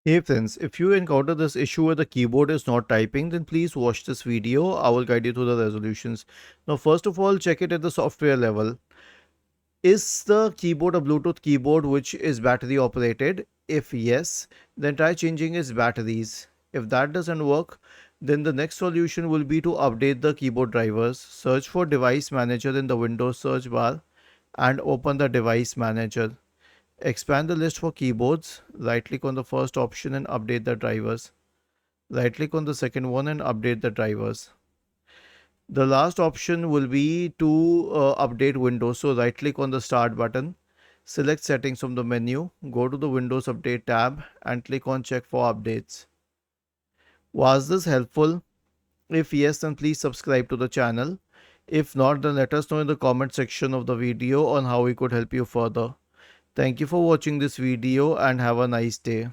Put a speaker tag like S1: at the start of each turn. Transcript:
S1: Hey friends, if you encounter this issue where the keyboard is not typing, then please watch this video. I will guide you through the resolutions. Now, first of all, check it at the software level. Is the keyboard a Bluetooth keyboard which is battery operated? If yes, then try changing its batteries. If that doesn't work, then the next solution will be to update the keyboard drivers. Search for Device Manager in the Windows search bar and open the Device Manager. Expand the list for keyboards. Right click on the first option and update the drivers. Right click on the second one and update the drivers. The last option will be to update Windows. So right click on the start button. Select settings from the menu. Go to the Windows Update tab and click on check for updates. Was this helpful? If yes, then please subscribe to the channel. If not, then let us know in the comment section of the video on how we could help you further. Thank you for watching this video and have a nice day.